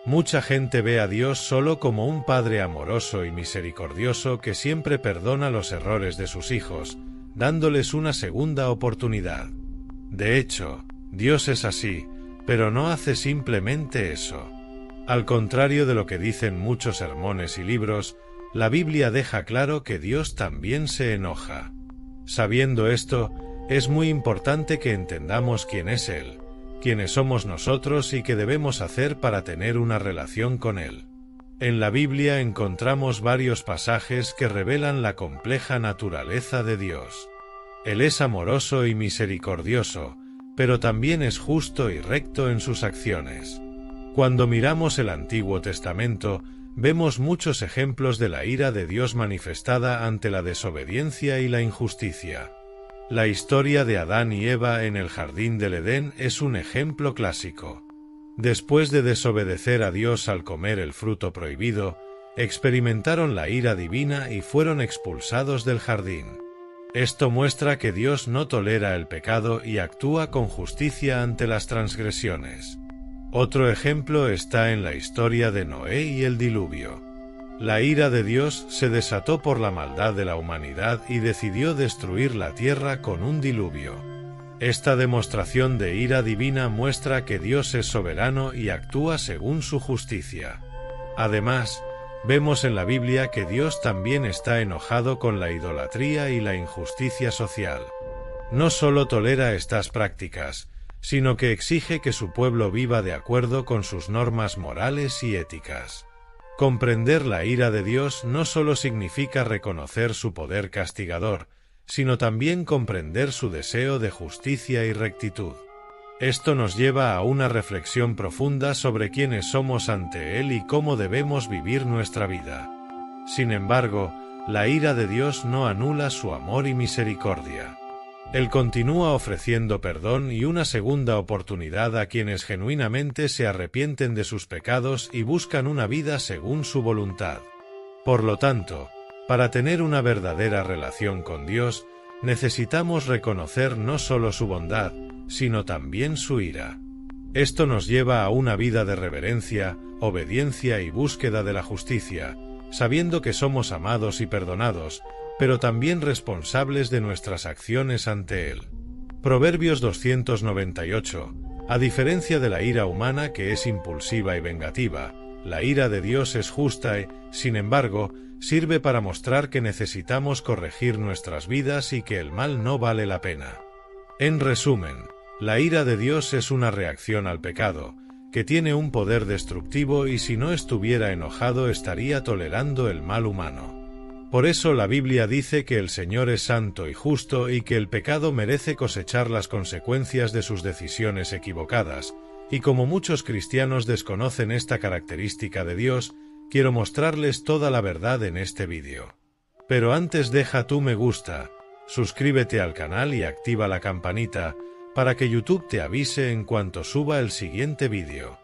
Mucha gente ve a Dios solo como un Padre amoroso y misericordioso que siempre perdona los errores de sus hijos, dándoles una segunda oportunidad. De hecho, Dios es así, pero no hace simplemente eso. Al contrario de lo que dicen muchos sermones y libros, la Biblia deja claro que Dios también se enoja. Sabiendo esto, es muy importante que entendamos quién es Él, quiénes somos nosotros y qué debemos hacer para tener una relación con Él. En la Biblia encontramos varios pasajes que revelan la compleja naturaleza de Dios. Él es amoroso y misericordioso, pero también es justo y recto en sus acciones. Cuando miramos el Antiguo Testamento, vemos muchos ejemplos de la ira de Dios manifestada ante la desobediencia y la injusticia. La historia de Adán y Eva en el jardín del Edén es un ejemplo clásico. Después de desobedecer a Dios al comer el fruto prohibido, experimentaron la ira divina y fueron expulsados del jardín. Esto muestra que Dios no tolera el pecado y actúa con justicia ante las transgresiones. Otro ejemplo está en la historia de Noé y el diluvio. La ira de Dios se desató por la maldad de la humanidad y decidió destruir la tierra con un diluvio. Esta demostración de ira divina muestra que Dios es soberano y actúa según su justicia. Además, vemos en la Biblia que Dios también está enojado con la idolatría y la injusticia social. No solo tolera estas prácticas, sino que exige que su pueblo viva de acuerdo con sus normas morales y éticas. Comprender la ira de Dios no solo significa reconocer su poder castigador, sino también comprender su deseo de justicia y rectitud. Esto nos lleva a una reflexión profunda sobre quiénes somos ante Él y cómo debemos vivir nuestra vida. Sin embargo, la ira de Dios no anula su amor y misericordia. Él continúa ofreciendo perdón y una segunda oportunidad a quienes genuinamente se arrepienten de sus pecados y buscan una vida según su voluntad. Por lo tanto, para tener una verdadera relación con Dios, necesitamos reconocer no solo su bondad, sino también su ira. Esto nos lleva a una vida de reverencia, obediencia y búsqueda de la justicia, sabiendo que somos amados y perdonados, pero también responsables de nuestras acciones ante Él. Proverbios 298. A diferencia de la ira humana que es impulsiva y vengativa, la ira de Dios es justa y, sin embargo, sirve para mostrar que necesitamos corregir nuestras vidas y que el mal no vale la pena. En resumen, la ira de Dios es una reacción al pecado, que tiene un poder destructivo y si no estuviera enojado estaría tolerando el mal humano. Por eso la Biblia dice que el Señor es santo y justo y que el pecado merece cosechar las consecuencias de sus decisiones equivocadas, y como muchos cristianos desconocen esta característica de Dios, quiero mostrarles toda la verdad en este vídeo. Pero antes deja tu me gusta, suscríbete al canal y activa la campanita, para que YouTube te avise en cuanto suba el siguiente vídeo.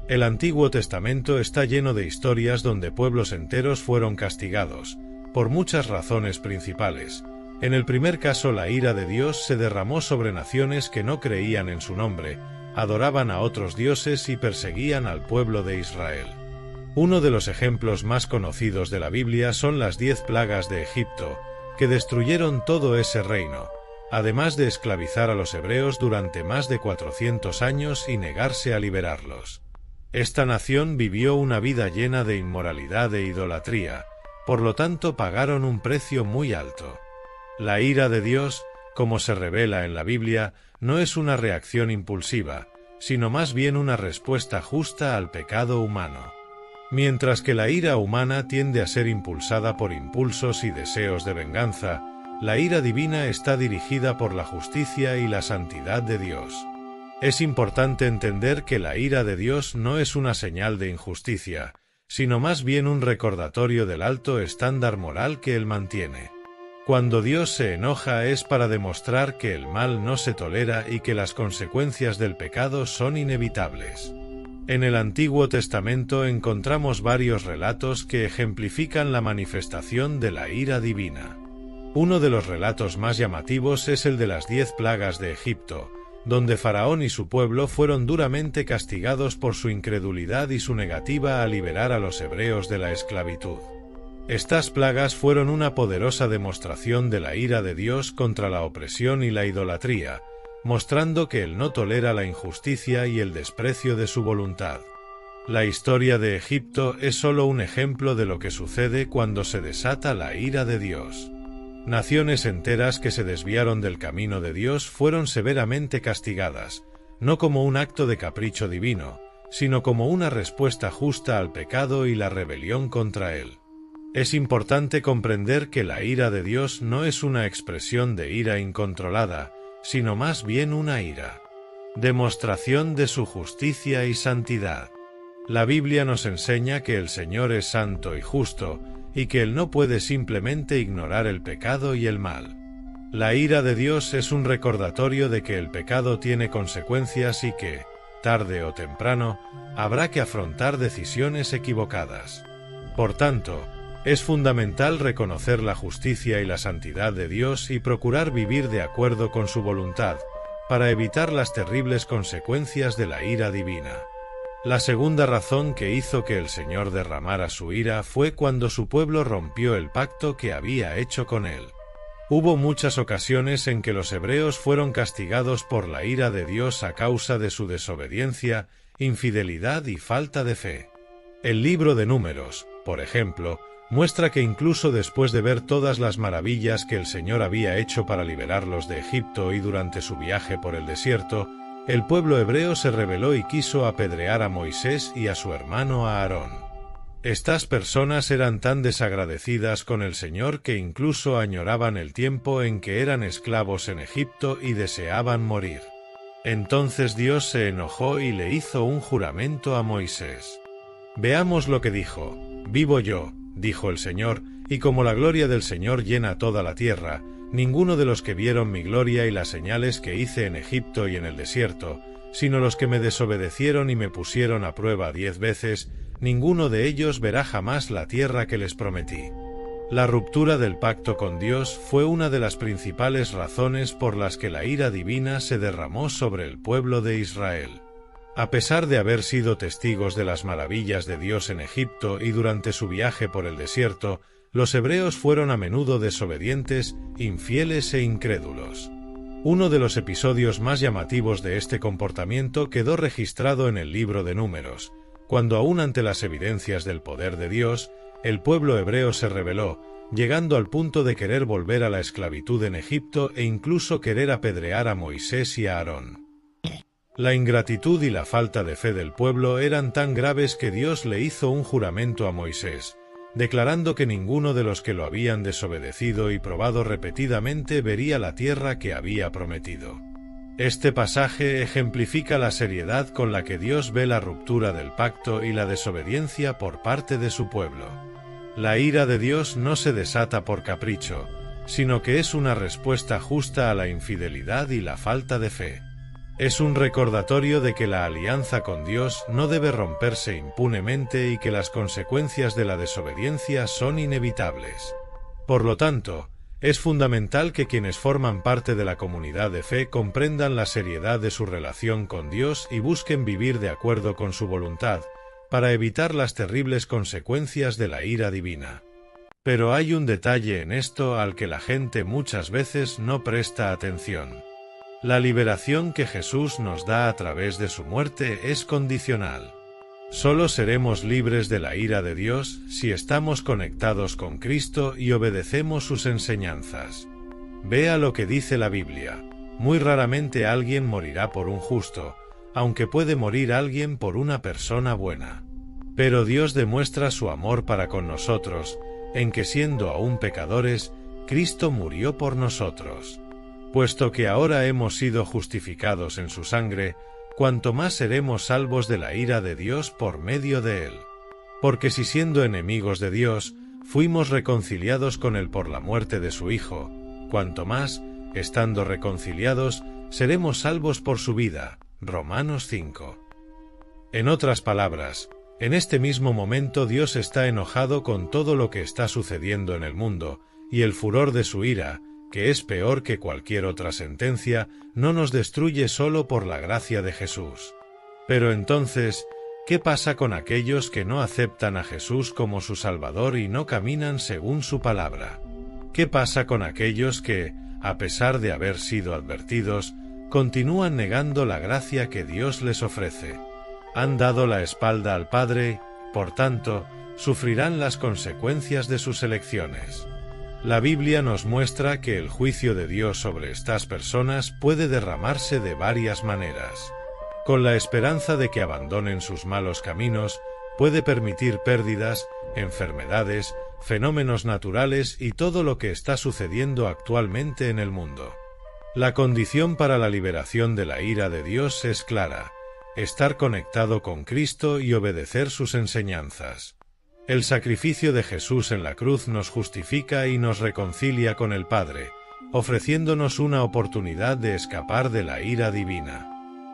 El Antiguo Testamento está lleno de historias donde pueblos enteros fueron castigados, por muchas razones principales. En el primer caso, la ira de Dios se derramó sobre naciones que no creían en su nombre, adoraban a otros dioses y perseguían al pueblo de Israel. Uno de los ejemplos más conocidos de la Biblia son las 10 plagas de Egipto, que destruyeron todo ese reino, además de esclavizar a los hebreos durante más de 400 años y negarse a liberarlos. Esta nación vivió una vida llena de inmoralidad e idolatría, por lo tanto pagaron un precio muy alto. La ira de Dios, como se revela en la Biblia, no es una reacción impulsiva, sino más bien una respuesta justa al pecado humano. Mientras que la ira humana tiende a ser impulsada por impulsos y deseos de venganza, la ira divina está dirigida por la justicia y la santidad de Dios. Es importante entender que la ira de Dios no es una señal de injusticia, sino más bien un recordatorio del alto estándar moral que Él mantiene. Cuando Dios se enoja es para demostrar que el mal no se tolera y que las consecuencias del pecado son inevitables. En el Antiguo Testamento encontramos varios relatos que ejemplifican la manifestación de la ira divina. Uno de los relatos más llamativos es el de las 10 plagas de Egipto, donde Faraón y su pueblo fueron duramente castigados por su incredulidad y su negativa a liberar a los hebreos de la esclavitud. Estas plagas fueron una poderosa demostración de la ira de Dios contra la opresión y la idolatría, mostrando que Él no tolera la injusticia y el desprecio de su voluntad. La historia de Egipto es solo un ejemplo de lo que sucede cuando se desata la ira de Dios. Naciones enteras que se desviaron del camino de Dios fueron severamente castigadas, no como un acto de capricho divino, sino como una respuesta justa al pecado y la rebelión contra él. Es importante comprender que la ira de Dios no es una expresión de ira incontrolada, sino más bien una ira, demostración de su justicia y santidad. La Biblia nos enseña que el Señor es santo y justo, y que Él no puede simplemente ignorar el pecado y el mal. La ira de Dios es un recordatorio de que el pecado tiene consecuencias y que, tarde o temprano, habrá que afrontar decisiones equivocadas. Por tanto, es fundamental reconocer la justicia y la santidad de Dios y procurar vivir de acuerdo con su voluntad, para evitar las terribles consecuencias de la ira divina. La segunda razón que hizo que el Señor derramara su ira fue cuando su pueblo rompió el pacto que había hecho con él. Hubo muchas ocasiones en que los hebreos fueron castigados por la ira de Dios a causa de su desobediencia, infidelidad y falta de fe. El libro de Números, por ejemplo, muestra que incluso después de ver todas las maravillas que el Señor había hecho para liberarlos de Egipto y durante su viaje por el desierto, el pueblo hebreo se rebeló y quiso apedrear a Moisés y a su hermano Aarón. Estas personas eran tan desagradecidas con el Señor que incluso añoraban el tiempo en que eran esclavos en Egipto y deseaban morir. Entonces Dios se enojó y le hizo un juramento a Moisés. Veamos lo que dijo. «Vivo yo», dijo el Señor, «y como la gloria del Señor llena toda la tierra, ninguno de los que vieron mi gloria y las señales que hice en Egipto y en el desierto, sino los que me desobedecieron y me pusieron a prueba 10 veces, ninguno de ellos verá jamás la tierra que les prometí». La ruptura del pacto con Dios fue una de las principales razones por las que la ira divina se derramó sobre el pueblo de Israel. A pesar de haber sido testigos de las maravillas de Dios en Egipto y durante su viaje por el desierto, los hebreos fueron a menudo desobedientes, infieles e incrédulos. Uno de los episodios más llamativos de este comportamiento quedó registrado en el libro de Números, cuando aún ante las evidencias del poder de Dios, el pueblo hebreo se rebeló, llegando al punto de querer volver a la esclavitud en Egipto e incluso querer apedrear a Moisés y a Aarón. La ingratitud y la falta de fe del pueblo eran tan graves que Dios le hizo un juramento a Moisés, declarando que ninguno de los que lo habían desobedecido y probado repetidamente vería la tierra que había prometido. Este pasaje ejemplifica la seriedad con la que Dios ve la ruptura del pacto y la desobediencia por parte de su pueblo. La ira de Dios no se desata por capricho, sino que es una respuesta justa a la infidelidad y la falta de fe. Es un recordatorio de que la alianza con Dios no debe romperse impunemente y que las consecuencias de la desobediencia son inevitables. Por lo tanto, es fundamental que quienes forman parte de la comunidad de fe comprendan la seriedad de su relación con Dios y busquen vivir de acuerdo con su voluntad, para evitar las terribles consecuencias de la ira divina. Pero hay un detalle en esto al que la gente muchas veces no presta atención. La liberación que Jesús nos da a través de su muerte es condicional. Solo seremos libres de la ira de Dios si estamos conectados con Cristo y obedecemos sus enseñanzas. Vea lo que dice la Biblia. Muy raramente alguien morirá por un justo, aunque puede morir alguien por una persona buena. Pero Dios demuestra su amor para con nosotros, en que siendo aún pecadores, Cristo murió por nosotros. Puesto que ahora hemos sido justificados en su sangre, cuanto más seremos salvos de la ira de Dios por medio de él. Porque si siendo enemigos de Dios, fuimos reconciliados con él por la muerte de su Hijo, cuanto más, estando reconciliados, seremos salvos por su vida. Romanos 5. En otras palabras, en este mismo momento Dios está enojado con todo lo que está sucediendo en el mundo, y el furor de su ira, que es peor que cualquier otra sentencia, no nos destruye solo por la gracia de Jesús. Pero entonces, ¿qué pasa con aquellos que no aceptan a Jesús como su Salvador y no caminan según su palabra? ¿Qué pasa con aquellos que, a pesar de haber sido advertidos, continúan negando la gracia que Dios les ofrece? Han dado la espalda al Padre, por tanto, sufrirán las consecuencias de sus elecciones. La Biblia nos muestra que el juicio de Dios sobre estas personas puede derramarse de varias maneras. Con la esperanza de que abandonen sus malos caminos, puede permitir pérdidas, enfermedades, fenómenos naturales y todo lo que está sucediendo actualmente en el mundo. La condición para la liberación de la ira de Dios es clara: estar conectado con Cristo y obedecer sus enseñanzas. El sacrificio de Jesús en la cruz nos justifica y nos reconcilia con el Padre, ofreciéndonos una oportunidad de escapar de la ira divina.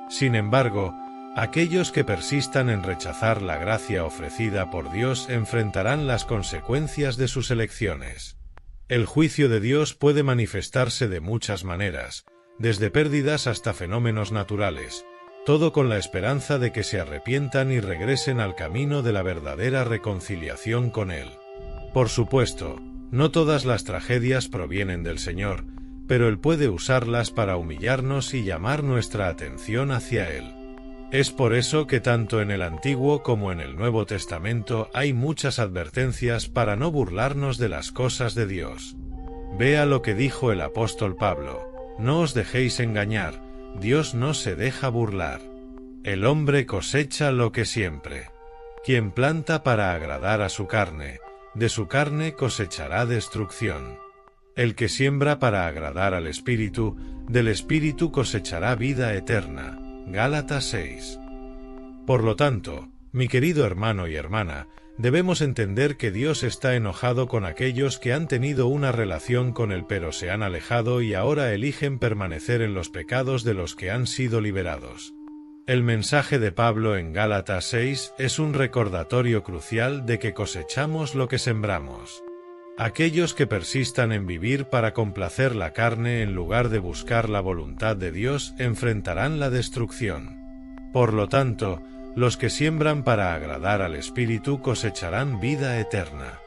Sin embargo, aquellos que persistan en rechazar la gracia ofrecida por Dios enfrentarán las consecuencias de sus elecciones. El juicio de Dios puede manifestarse de muchas maneras, desde pérdidas hasta fenómenos naturales, todo con la esperanza de que se arrepientan y regresen al camino de la verdadera reconciliación con Él. Por supuesto, no todas las tragedias provienen del Señor, pero Él puede usarlas para humillarnos y llamar nuestra atención hacia Él. Es por eso que tanto en el Antiguo como en el Nuevo Testamento hay muchas advertencias para no burlarnos de las cosas de Dios. Vea lo que dijo el apóstol Pablo: no os dejéis engañar, Dios no se deja burlar. El hombre cosecha lo que siempre. Quien planta para agradar a su carne, de su carne cosechará destrucción. El que siembra para agradar al Espíritu, del Espíritu cosechará vida eterna. Gálatas 6. Por lo tanto, mi querido hermano y hermana, debemos entender que Dios está enojado con aquellos que han tenido una relación con Él pero se han alejado y ahora eligen permanecer en los pecados de los que han sido liberados. El mensaje de Pablo en Gálatas 6 es un recordatorio crucial de que cosechamos lo que sembramos. Aquellos que persistan en vivir para complacer la carne en lugar de buscar la voluntad de Dios enfrentarán la destrucción. Por lo tanto, los que siembran para agradar al Espíritu cosecharán vida eterna.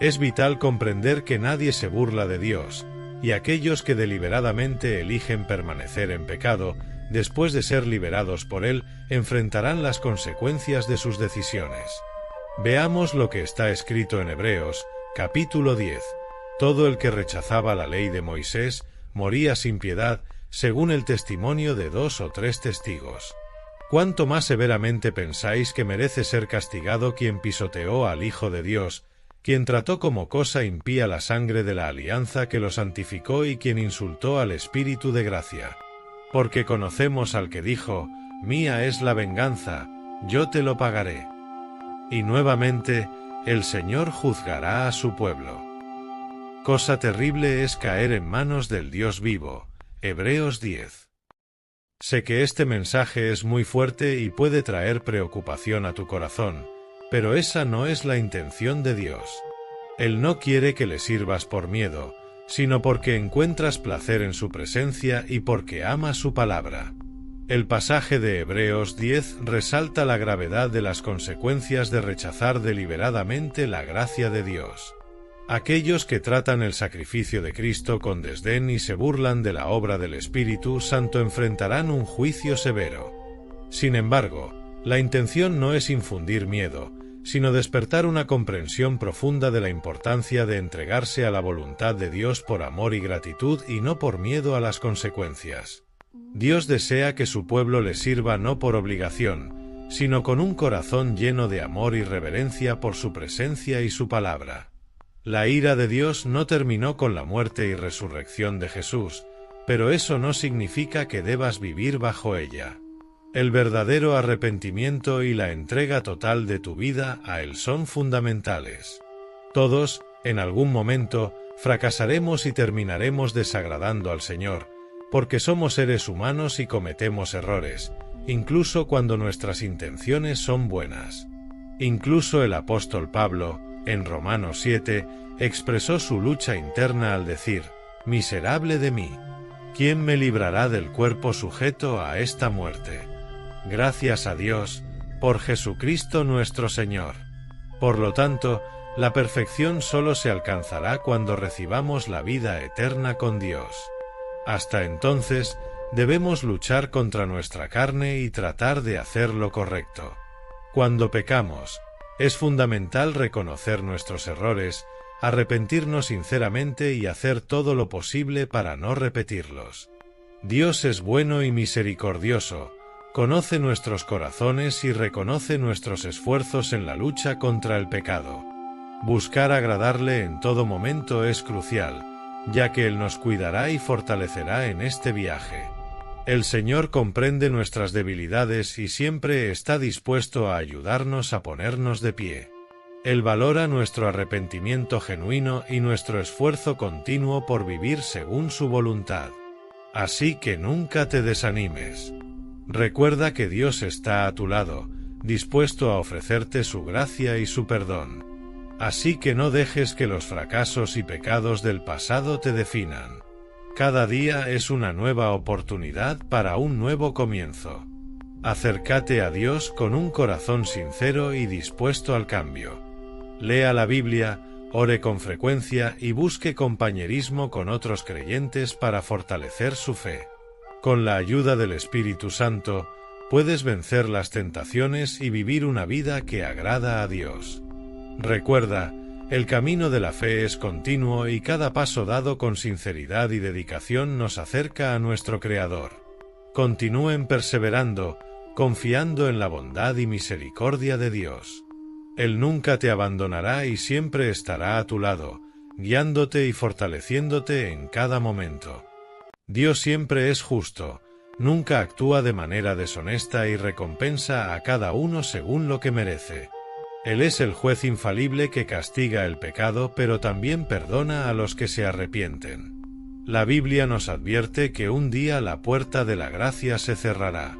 Es vital comprender que nadie se burla de Dios, y aquellos que deliberadamente eligen permanecer en pecado, después de ser liberados por Él, enfrentarán las consecuencias de sus decisiones. Veamos lo que está escrito en Hebreos, capítulo 10. Todo el que rechazaba la ley de Moisés moría sin piedad, según el testimonio de 2 o 3 testigos. ¿Cuánto más severamente pensáis que merece ser castigado quien pisoteó al Hijo de Dios, quien trató como cosa impía la sangre de la alianza que lo santificó y quien insultó al Espíritu de gracia? Porque conocemos al que dijo: «Mía es la venganza, yo te lo pagaré». Y nuevamente, el Señor juzgará a su pueblo. Cosa terrible es caer en manos del Dios vivo. Hebreos 10. Sé que este mensaje es muy fuerte y puede traer preocupación a tu corazón, pero esa no es la intención de Dios. Él no quiere que le sirvas por miedo, sino porque encuentras placer en su presencia y porque amas su palabra. El pasaje de Hebreos 10 resalta la gravedad de las consecuencias de rechazar deliberadamente la gracia de Dios. Aquellos que tratan el sacrificio de Cristo con desdén y se burlan de la obra del Espíritu Santo enfrentarán un juicio severo. Sin embargo, la intención no es infundir miedo, sino despertar una comprensión profunda de la importancia de entregarse a la voluntad de Dios por amor y gratitud y no por miedo a las consecuencias. Dios desea que su pueblo le sirva no por obligación, sino con un corazón lleno de amor y reverencia por su presencia y su palabra. La ira de Dios no terminó con la muerte y resurrección de Jesús, pero eso no significa que debas vivir bajo ella. El verdadero arrepentimiento y la entrega total de tu vida a Él son fundamentales. Todos, en algún momento, fracasaremos y terminaremos desagradando al Señor, porque somos seres humanos y cometemos errores, incluso cuando nuestras intenciones son buenas. Incluso el apóstol Pablo, en Romanos 7, expresó su lucha interna al decir: Miserable de mí. ¿Quién me librará del cuerpo sujeto a esta muerte? Gracias a Dios, por Jesucristo nuestro Señor. Por lo tanto, la perfección solo se alcanzará cuando recibamos la vida eterna con Dios. Hasta entonces, debemos luchar contra nuestra carne y tratar de hacer lo correcto. Cuando pecamos, es fundamental reconocer nuestros errores, arrepentirnos sinceramente y hacer todo lo posible para no repetirlos. Dios es bueno y misericordioso, conoce nuestros corazones y reconoce nuestros esfuerzos en la lucha contra el pecado. Buscar agradarle en todo momento es crucial, ya que Él nos cuidará y fortalecerá en este viaje. El Señor comprende nuestras debilidades y siempre está dispuesto a ayudarnos a ponernos de pie. Él valora nuestro arrepentimiento genuino y nuestro esfuerzo continuo por vivir según su voluntad. Así que nunca te desanimes. Recuerda que Dios está a tu lado, dispuesto a ofrecerte su gracia y su perdón. Así que no dejes que los fracasos y pecados del pasado te definan. Cada día es una nueva oportunidad para un nuevo comienzo. Acércate a Dios con un corazón sincero y dispuesto al cambio. Lea la Biblia, ore con frecuencia y busque compañerismo con otros creyentes para fortalecer su fe. Con la ayuda del Espíritu Santo, puedes vencer las tentaciones y vivir una vida que agrada a Dios. Recuerda, el camino de la fe es continuo y cada paso dado con sinceridad y dedicación nos acerca a nuestro Creador. Continúen perseverando, confiando en la bondad y misericordia de Dios. Él nunca te abandonará y siempre estará a tu lado, guiándote y fortaleciéndote en cada momento. Dios siempre es justo, nunca actúa de manera deshonesta y recompensa a cada uno según lo que merece. Él es el juez infalible que castiga el pecado pero también perdona a los que se arrepienten. La Biblia nos advierte que un día la puerta de la gracia se cerrará.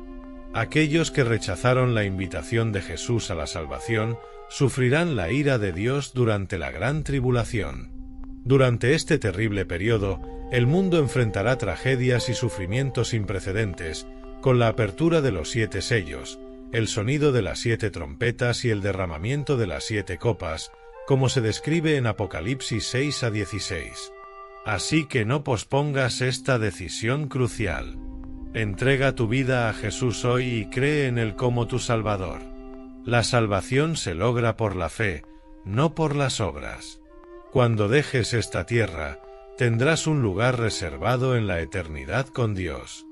Aquellos que rechazaron la invitación de Jesús a la salvación, sufrirán la ira de Dios durante la gran tribulación. Durante este terrible periodo, el mundo enfrentará tragedias y sufrimientos sin precedentes, con la apertura de los 7 sellos, el sonido de las 7 trompetas y el derramamiento de las 7 copas, como se describe en Apocalipsis 6 a 16. Así que no pospongas esta decisión crucial. Entrega tu vida a Jesús hoy y cree en Él como tu Salvador. La salvación se logra por la fe, no por las obras. Cuando dejes esta tierra, tendrás un lugar reservado en la eternidad con Dios.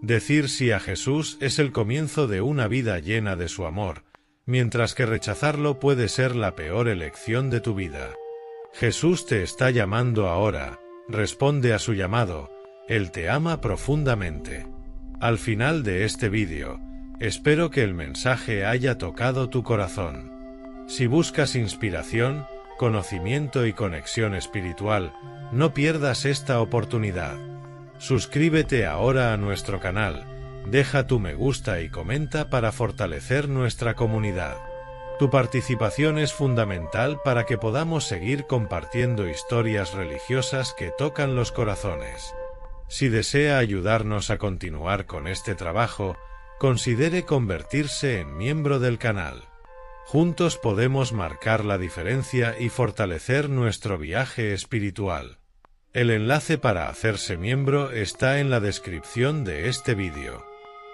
Decir sí a Jesús es el comienzo de una vida llena de su amor, mientras que rechazarlo puede ser la peor elección de tu vida. Jesús te está llamando ahora, responde a su llamado, Él te ama profundamente. Al final de este vídeo, espero que el mensaje haya tocado tu corazón. Si buscas inspiración, conocimiento y conexión espiritual, no pierdas esta oportunidad. Suscríbete ahora a nuestro canal, deja tu me gusta y comenta para fortalecer nuestra comunidad. Tu participación es fundamental para que podamos seguir compartiendo historias religiosas que tocan los corazones. Si desea ayudarnos a continuar con este trabajo, considere convertirse en miembro del canal. Juntos podemos marcar la diferencia y fortalecer nuestro viaje espiritual. El enlace para hacerse miembro está en la descripción de este vídeo.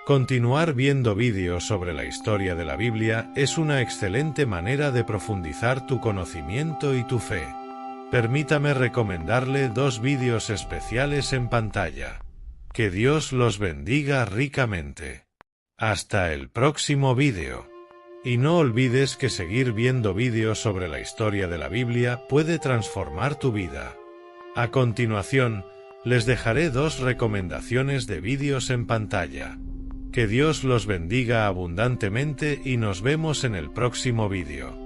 Continuar viendo vídeos sobre la historia de la Biblia es una excelente manera de profundizar tu conocimiento y tu fe. Permítame recomendarle 2 vídeos especiales en pantalla. Que Dios los bendiga ricamente. Hasta el próximo vídeo. Y no olvides que seguir viendo vídeos sobre la historia de la Biblia puede transformar tu vida. A continuación, les dejaré 2 recomendaciones de vídeos en pantalla. Que Dios los bendiga abundantemente y nos vemos en el próximo vídeo.